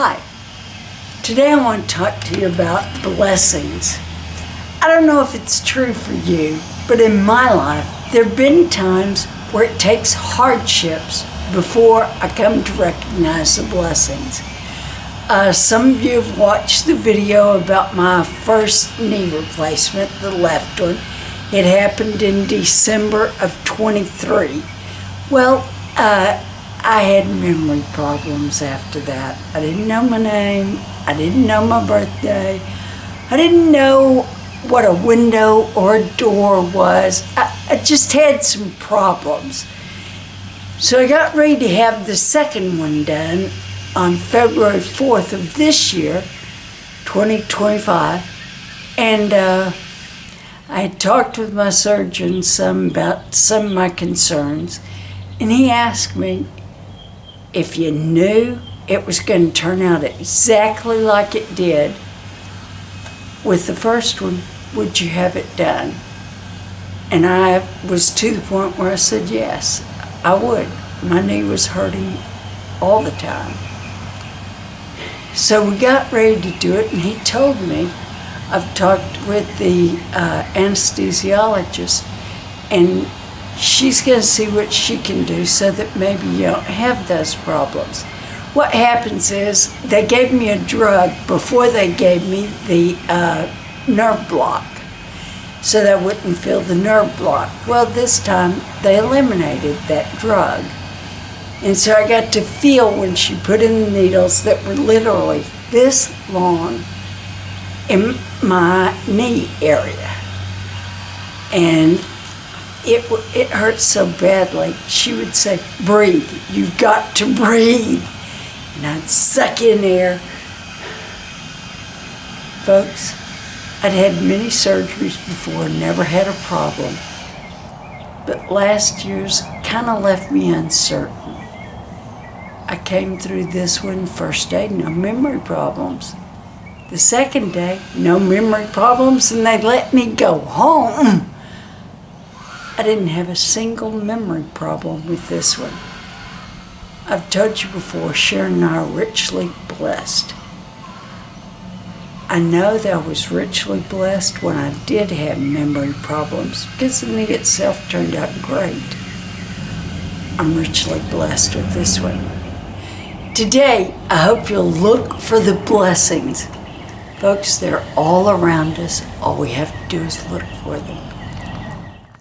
Hi, today I want to talk to you about blessings. I don't know if it's true for you, but in my life, there have been times where it takes hardships before I come to recognize the blessings. Some of you have watched the video about my first knee replacement, the left one. It happened in December of 23. Well, I had memory problems after that. I didn't know my name. I didn't know my birthday. I didn't know what a window or a door was. I just had some problems. So I got ready to have the second one done on February 4th of this year, 2025. And I had talked with my surgeon some about some of my concerns. And he asked me, if you knew it was going to turn out exactly like it did with the first one, would you have it done? And I was to the point where I said, yes, I would. My knee was hurting all the time. So we got ready to do it, and he told me, I've talked with the anesthesiologist, and she's going to see what she can do so that maybe you don't have those problems. What happens is they gave me a drug before they gave me the nerve block so that I wouldn't feel the nerve block. Well, this time they eliminated that drug. And so I got to feel when she put in the needles that were literally this long in my knee area. And it hurt so badly. She would say, breathe, you've got to breathe. And I'd suck in air. Folks, I'd had many surgeries before, never had a problem. But last year's kind of left me uncertain. I came through this one first day, no memory problems. The second day, no memory problems, and they let me go home. I didn't have a single memory problem with this one. I've told you before, Sharon and I are richly blessed. I know that I was richly blessed when I did have memory problems because the knee itself turned out great. I'm richly blessed with this one. Today, I hope you'll look for the blessings. Folks, they're all around us. All we have to do is look for them.